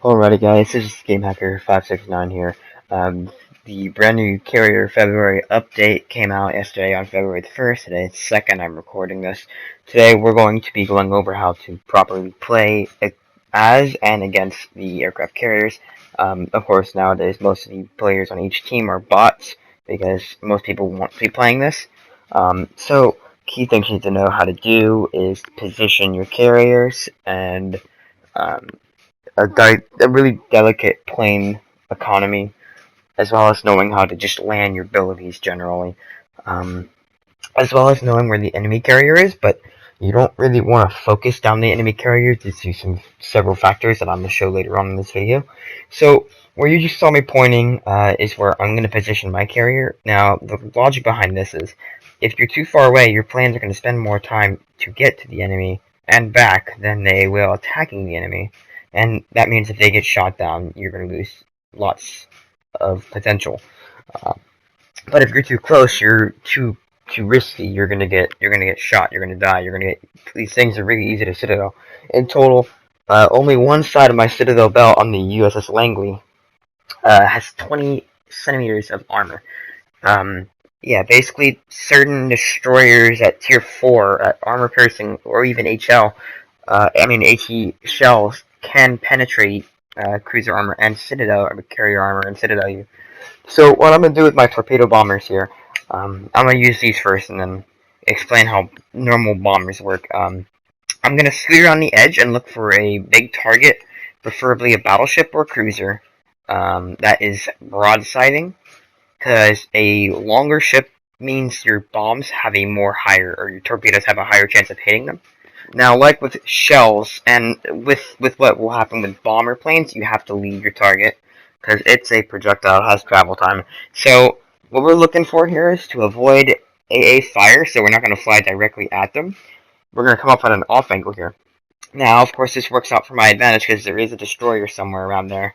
Alrighty guys, this is GameHacker569 here. The brand new Carrier February update came out yesterday on February the 1st. Today it's 2nd, I'm recording this. Today we're going to be going over how to properly play as and against the aircraft carriers. Of course, nowadays most of the players on each team are bots because most people won't be playing this. So key things you need to know how to do is position your carriers and um, a really delicate plane economy, as well as knowing how to just land your abilities generally, um, as well as knowing where the enemy carrier is. But you don't really want to focus down the enemy carrier due to several factors that I'm going to show later on in this video. So where you just saw me pointing is where I'm going to position my carrier. Now the logic behind this is if you're too far away, your planes are going to spend more time to get to the enemy and back than they will attacking the enemy. And that means if they get shot down, you're going to lose lots of potential. Uh, but if you're too close, you're too risky. You're gonna get shot. You're gonna die. These things are really easy to citadel. In total, only one side of my citadel belt on the USS Langley has 20 centimeters of armor. Yeah, basically certain destroyers at tier 4 at armor piercing or even HL, HE shells can penetrate cruiser armor and citadel or carrier armor and citadel. So what I'm gonna do with my torpedo bombers here, I'm gonna use these first and then explain how normal bombers work. I'm gonna steer on the edge and look for a big target, preferably a battleship or cruiser that is broadsiding, because a longer ship means your bombs have a more higher, or your torpedoes have a higher chance of hitting them. Now, like with shells, and with what will happen with bomber planes, you have to lead your target, because it's a projectile, has travel time. So, what we're looking for here is to avoid AA fire, so we're not going to fly directly at them. We're going to come up at an off angle here. Now, of course, this works out for my advantage, because there is a destroyer somewhere around there.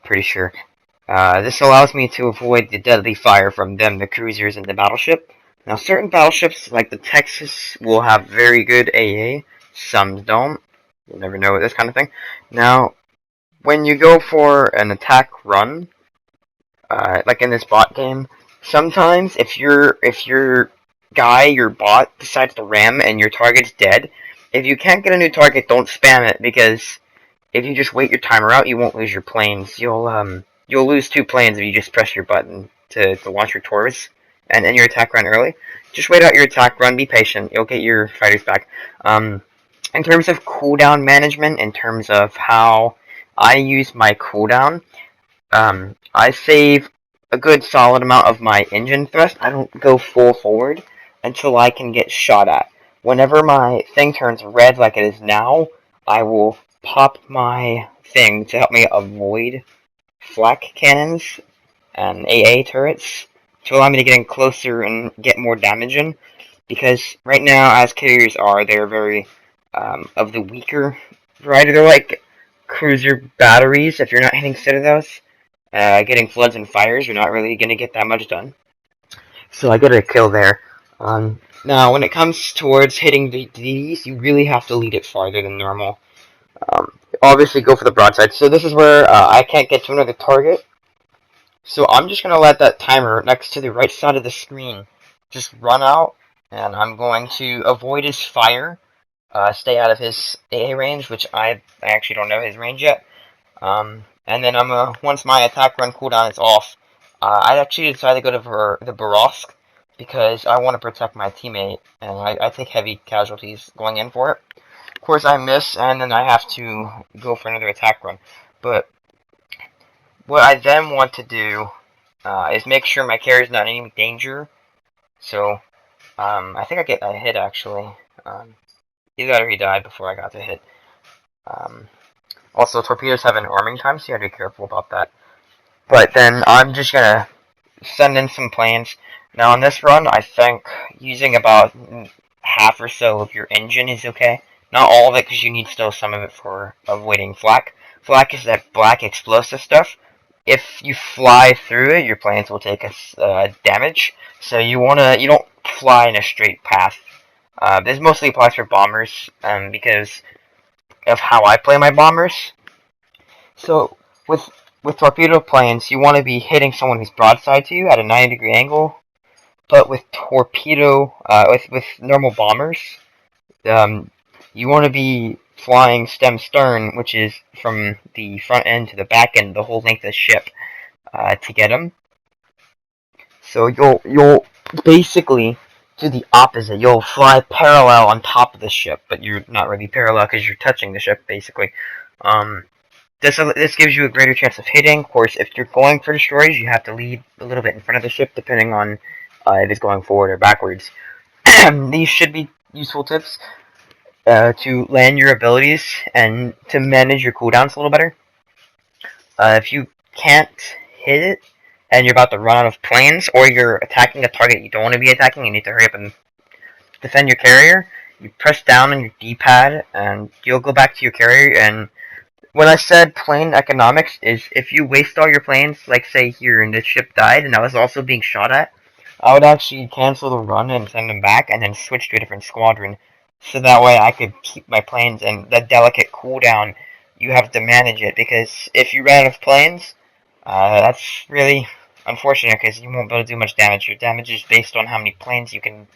Pretty sure. This allows me to avoid the deadly fire from them, the cruisers, and the battleship. Now, certain battleships, like the Texas, will have very good AA. Some don't. You'll never know with this kind of thing. Now, when you go for an attack run, like in this bot game, sometimes if your bot decides to ram and your target's dead, if you can't get a new target, don't spam it, because if you just wait your timer out, you won't lose your planes. You'll lose 2 planes if you just press your button to launch your tours and end your attack run early. Just wait out your attack run, be patient, you'll get your fighters back. In terms of cooldown management, in terms of how I use my cooldown, I save a good solid amount of my engine thrust. I don't go full forward until I can get shot at. Whenever my thing turns red like it is now, I will pop my thing to help me avoid flak cannons and AA turrets to allow me to get in closer and get more damage in. Because right now, as carriers are, they're very of the weaker variety. They're like cruiser batteries. If you're not hitting citadels, getting floods and fires, you're not really going to get that much done. So I get a kill there. Now, when it comes towards hitting these, you really have to lead it farther than normal. Obviously, go for the broadside. So this is where I can't get to another target. So I'm just going to let that timer next to the right side of the screen just run out. And I'm going to avoid his fire. Stay out of his AA range, which I actually don't know his range yet. And then once my attack run cooldown is off, I actually decided to go to the Barosk because I want to protect my teammate, and I take heavy casualties going in for it. Of course, I miss, and then I have to go for another attack run. But what I then want to do is make sure my carrier's not in any danger. So I think I get a hit actually. Either that or he died before I got the hit. Also, torpedoes have an arming time, so you have to be careful about that. But then I'm just gonna send in some planes. Now on this run, I think using about half or so of your engine is okay. Not all of it, because you need still some of it for avoiding flak. Flak is that black explosive stuff. If you fly through it, your planes will take damage. So you don't fly in a straight path. This mostly applies for bombers, because of how I play my bombers. So with torpedo planes, you want to be hitting someone who's broadside to you at a 90-degree angle. But with with normal bombers, you want to be flying stem stern, which is from the front end to the back end, the whole length of the ship, to get them. So you'll basically do the opposite. You'll fly parallel on top of the ship, but you're not really parallel because you're touching the ship, basically. This gives you a greater chance of hitting. Of course, if you're going for destroyers, you have to lead a little bit in front of the ship, depending on if it's going forward or backwards. These should be useful tips to land your abilities and to manage your cooldowns a little better. If you can't hit it and you're about to run out of planes, or you're attacking a target you don't want to be attacking, you need to hurry up and defend your carrier, you press down on your D-pad and you'll go back to your carrier. And when I said plane economics is if you waste all your planes, like say here and the ship died and I was also being shot at, I would actually cancel the run and send them back and then switch to a different squadron. So that way I could keep my planes, and that delicate cooldown, you have to manage it, because if you run out of planes, that's really unfortunate because you won't be able to do much damage. Your damage is based on how many planes you can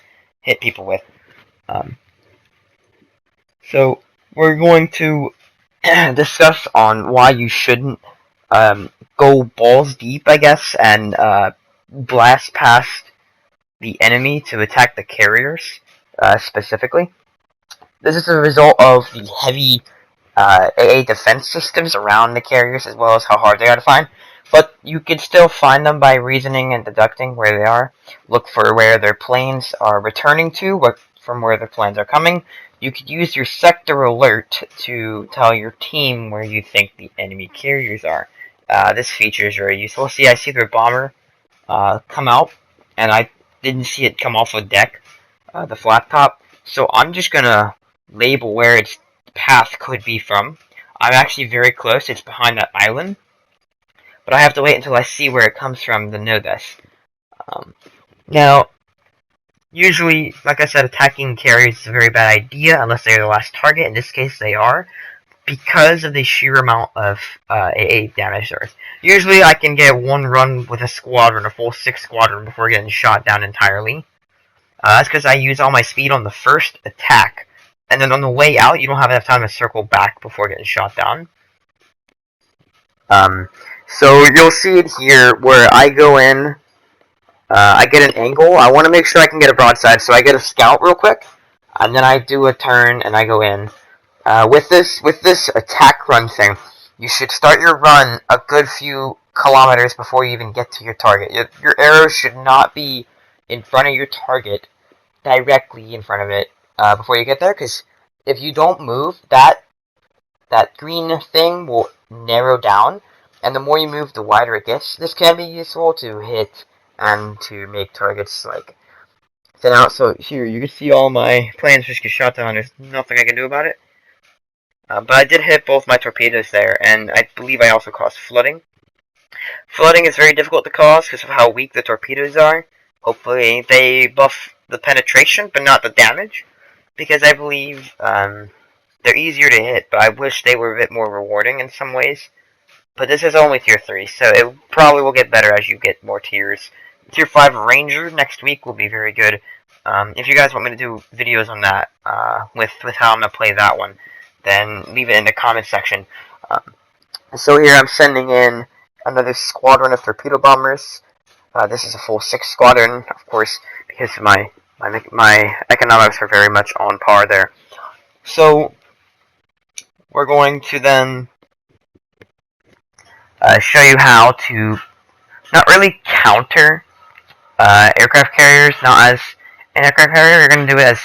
hit people with. So we're going to discuss on why you shouldn't go balls deep, I guess, and blast past the enemy to attack the carriers specifically. This is a result of the heavy AA defense systems around the carriers, as well as how hard they are to find. But you can still find them by reasoning and deducting where they are. Look for where their planes are returning to, from where their planes are coming. You could use your sector alert to tell your team where you think the enemy carriers are. This feature is very useful. See, I see their bomber come out, and I didn't see it come off the deck, the flat top. So I'm just gonna label where its path could be from. I'm actually very close. It's behind that island, but I have to wait until I see where it comes from to know this. Now, usually, like I said, attacking carriers is a very bad idea unless they're the last target. In this case, they are, because of the sheer amount of AA damage there is. Usually I can get one run with a squadron, a full 6 squadron, before getting shot down entirely. That's because I use all my speed on the first attack, and then on the way out you don't have enough time to circle back before getting shot down. So you'll see it here where I go in, I get an angle. I want to make sure I can get a broadside, so I get a scout real quick, and then I do a turn and I go in. With this attack run thing, you should start your run a good few kilometers before you even get to your target. Your arrows should not be in front of your target, directly in front of it, before you get there, because if you don't move, that green thing will narrow down, and the more you move, the wider it gets. This can be useful to hit and to make targets like thin out. So here, you can see all my planes just get shot down. There's nothing I can do about it. But I did hit both my torpedoes there, and I believe I also caused flooding. Flooding is very difficult to cause because of how weak the torpedoes are. Hopefully they buff the penetration, but not the damage, because I believe they're easier to hit, but I wish they were a bit more rewarding in some ways. But this is only Tier 3, so it probably will get better as you get more tiers. Tier 5 Ranger next week will be very good. If you guys want me to do videos on that, with how I'm going to play that one, then leave it in the comment section. So here I'm sending in another squadron of torpedo bombers. This is a full 6 squadron, of course, because my economics are very much on par there. So we're going to then show you how to not really counter aircraft carriers. Not as an aircraft carrier, you're going to do it as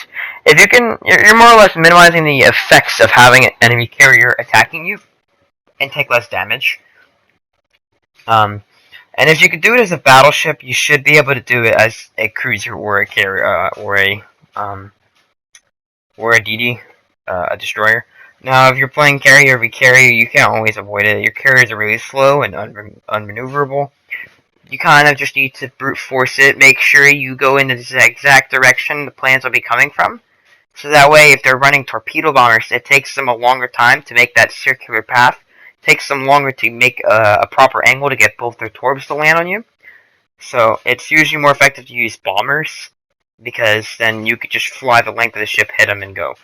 if you can. You're more or less minimizing the effects of having an enemy carrier attacking you and take less damage. And if you could do it as a battleship, you should be able to do it as a cruiser or a carrier, or a DD, a destroyer. Now, if you're playing carrier v carrier, you can't always avoid it. Your carriers are really slow and unmaneuverable. You kind of just need to brute force it. Make sure you go in the exact direction the planes will be coming from. So that way, if they're running torpedo bombers, it takes them a longer time to make that circular path. It takes them longer to make a proper angle to get both their torps to land on you. So it's usually more effective to use bombers, because then you could just fly the length of the ship, hit them, and go.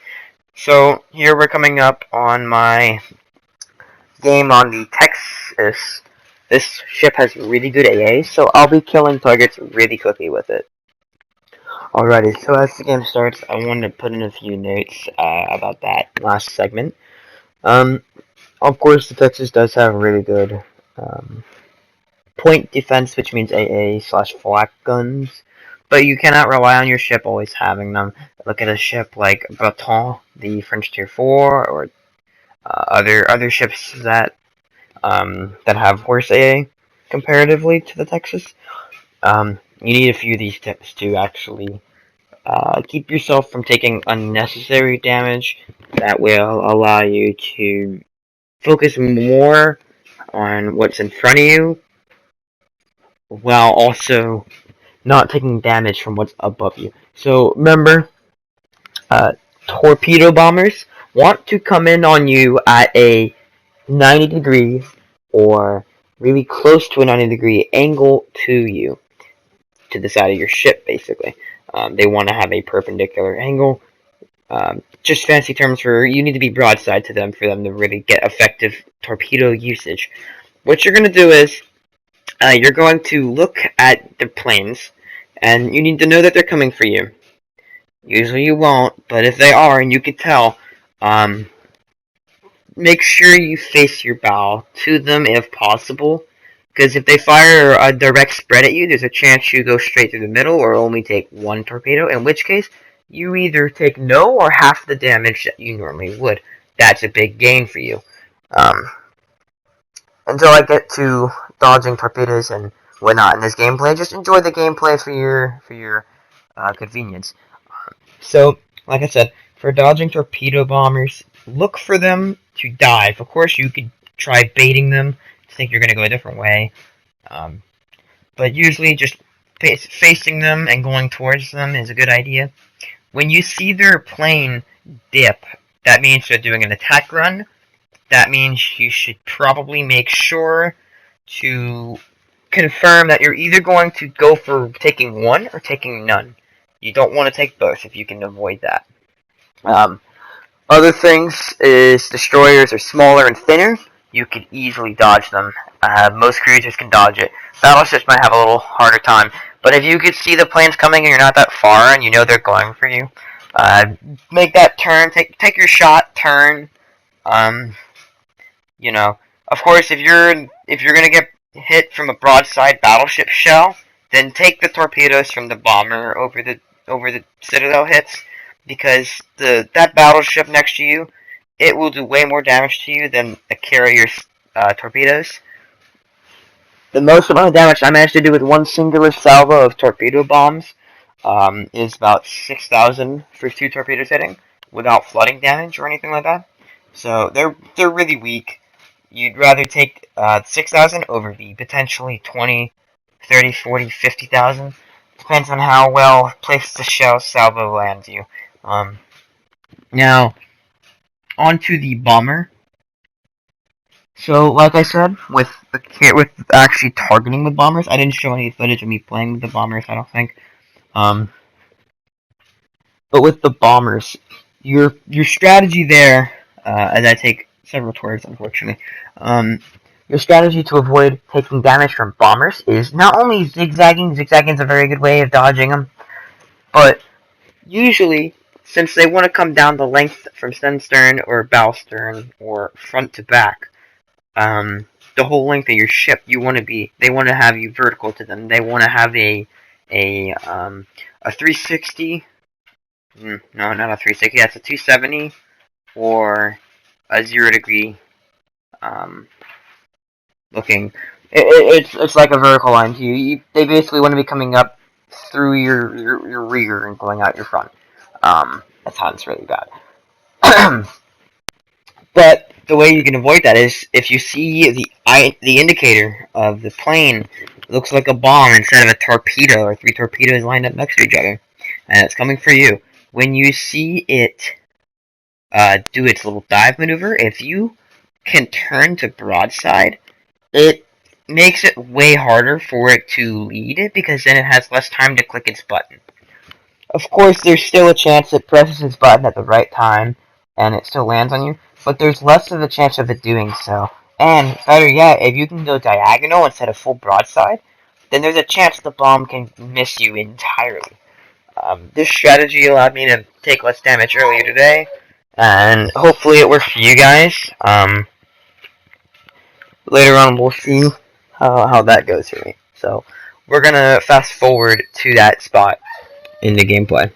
So here we're coming up on my game on the Texas. This ship has really good AA, so I'll be killing targets really quickly with it. Alrighty, so as the game starts, I wanted to put in a few notes about that last segment. Of course, the Texas does have really good point defense, which means AA/flak guns, but you cannot rely on your ship always having them. Look at a ship like Breton, the French Tier 4, or other ships that have worse AA comparatively to the Texas. You need a few of these tips to actually keep yourself from taking unnecessary damage. That will allow you to focus more on what's in front of you, while also not taking damage from what's above you. So remember, torpedo bombers want to come in on you at a 90 degrees or really close to a 90-degree angle to you, to the side of your ship, basically. They want to have a perpendicular angle. Just fancy terms for you need to be broadside to them for them to really get effective torpedo usage. What you're going to do is you're going to look at the planes, and you need to know that they're coming for you. Usually you won't, but if they are and you can tell, make sure you face your bow to them if possible. Because if they fire a direct spread at you, there's a chance you go straight through the middle or only take one torpedo, in which case you either take no or half the damage that you normally would. That's a big gain for you. Until I get to dodging torpedoes and whatnot in this gameplay, just enjoy the gameplay for your convenience. So, like I said, for dodging torpedo bombers, look for them to dive. Of course, you could try baiting them to think you're going to go a different way. But usually just facing them and going towards them is a good idea. When you see their plane dip, that means they're doing an attack run. That means you should probably make sure to confirm that you're either going to go for taking one or taking none. You don't want to take both if you can avoid that. Other things is destroyers are smaller and thinner. You could easily dodge them. Most cruisers can dodge it. Battleships might have a little harder time. But if you could see the planes coming and you're not that far and you know they're going for you, make that turn. Take your shot. Turn. You know, of course, if you're gonna get hit from a broadside battleship shell, then take the torpedoes from the bomber over the citadel hits, because that battleship next to you, it will do way more damage to you than a carrier's torpedoes. The most amount of damage I managed to do with one singular salvo of torpedo bombs is about 6,000 for 2 torpedoes hitting, without flooding damage or anything like that. So they're really weak. You'd rather take 6,000 over the potentially 20, 30, 40, 50,000. Depends on how well placed the shell salvo lands you. Now, onto the bomber. So, like I said, with actually targeting the bombers, I didn't show any footage of me playing with the bombers, I don't think. But with the bombers, your strategy there, as I take several tours, unfortunately, your strategy to avoid taking damage from bombers is not only zigzagging. Zigzagging is a very good way of dodging them, but usually, since they want to come down the length from stern or bow stern or front to back, the whole length of your ship, they want to have you vertical to them. They want to have a 360. No, not a 360. That's a 270 or a 0 degree. Looking, it's like a vertical line to you. They basically want to be coming up through your rear and going out your front. That sounds really bad. But the way you can avoid that is if you see the indicator of the plane looks like a bomb instead of a torpedo or 3 torpedoes lined up next to each other, and it's coming for you. when you see it do its little dive maneuver, if you can turn to broadside, it makes it way harder for it to lead it because then it has less time to click its button. Of course, there's still a chance it presses its button at the right time and it still lands on you, but there's less of a chance of it doing so. And better yet, if you can go diagonal instead of full broadside, then there's a chance the bomb can miss you entirely. This strategy allowed me to take less damage earlier today, and hopefully it works for you guys. Later on we'll see how that goes for me. So we're gonna fast forward to that spot in the gameplay.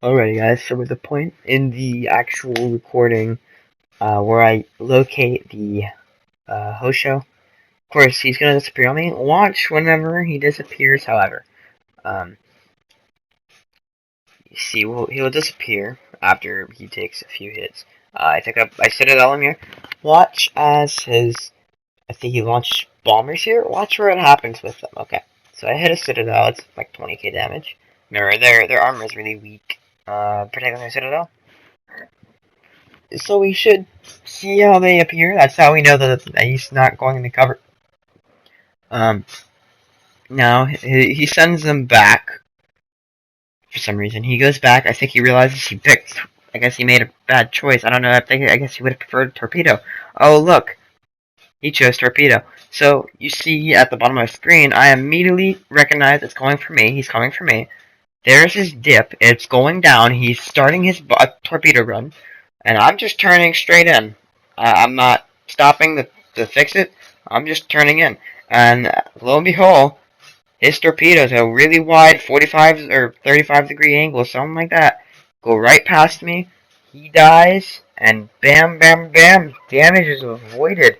Alrighty guys, so with the point in the actual recording where I locate the host show, of course he's going to disappear on me. Watch whenever he disappears, however. You see, he'll disappear after he takes a few hits. I think I set it all in here. Watch as I think he launched bombers here. Watch where it happens with them. Okay, so I hit a Citadel. It's like 20k damage. Remember, their armor is really weak, particularly Citadel. So we should see how they appear. That's how we know that he's not going to cover. Now he sends them back for some reason. He goes back. I think he realizes he picked. I guess he made a bad choice. I don't know. I guess he would have preferred torpedo. Oh look, he chose torpedo. So you see at the bottom of my screen, I immediately recognize it's going for me. He's coming for me. There's his dip. It's going down. He's starting his torpedo run, and I'm just turning straight in. I'm not stopping to fix it. I'm just turning in, and lo and behold, his torpedoes at a really wide 45 or 35 degree angle, something like that, go right past me. He dies, and bam, bam, bam, damage is avoided,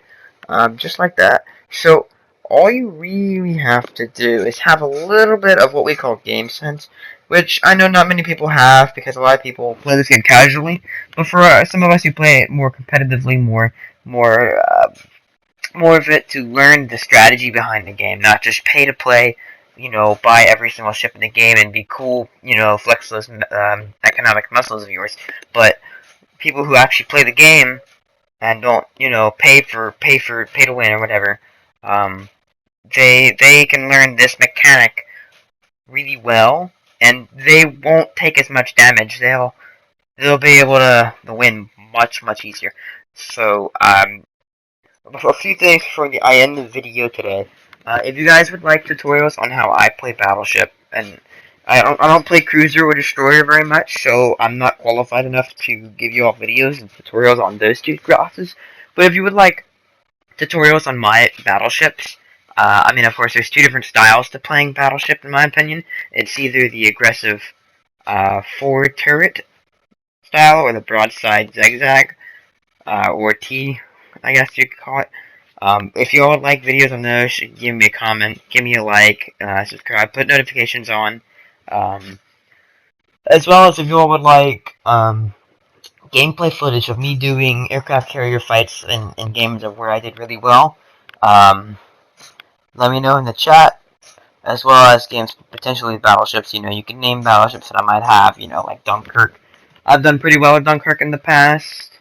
just like that. So all you really have to do is have a little bit of what we call game sense, which I know not many people have because a lot of people play this game casually. But for some of us who play it more competitively, more of it to learn the strategy behind the game, not just pay to play, buy every single ship in the game and be cool, flex those economic muscles of yours. But people who actually play the game and don't, pay to win or whatever, they can learn this mechanic really well, and they won't take as much damage. They'll be able to win much easier. So a few things before I end the video today. If you guys would like tutorials on how I play Battleship, and I don't play Cruiser or Destroyer very much, so I'm not qualified enough to give you all videos and tutorials on those two classes. But if you would like tutorials on my battleships, of course, there's two different styles to playing Battleship, in my opinion. It's either the aggressive forward turret style, or the broadside zigzag, or T, I guess you could call it. If you all would like videos on those, give me a comment, give me a like, subscribe, put notifications on. As well as if you all would like gameplay footage of me doing aircraft carrier fights in games of where I did really well. Um, Let me know in the chat, as well as games potentially battleships. You can name battleships that I might have. Like Dunkirk. I've done pretty well with Dunkirk in the past.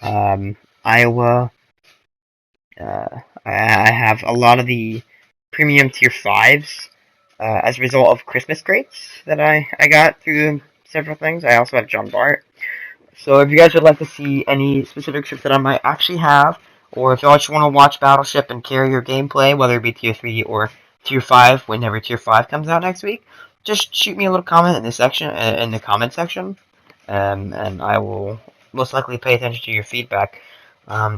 Iowa. I have a lot of the premium tier 5s as a result of Christmas crates that I got through several things. I also have John Bart. So if you guys would like to see any specific ships that I might actually have, or if y'all just want to watch Battleship and Carrier gameplay, whether it be tier 3 or tier 5, whenever tier 5 comes out next week, just shoot me a little comment in the comment section, and I will most likely pay attention to your feedback.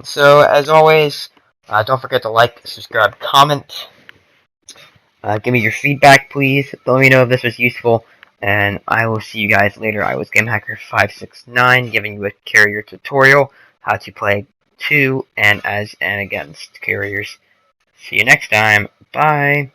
So as always, don't forget to like, subscribe, comment. Give me your feedback, please. Let me know if this was useful, and I will see you guys later. I was GameHacker569, giving you a carrier tutorial, how to play to and as and against carriers. See you next time. Bye.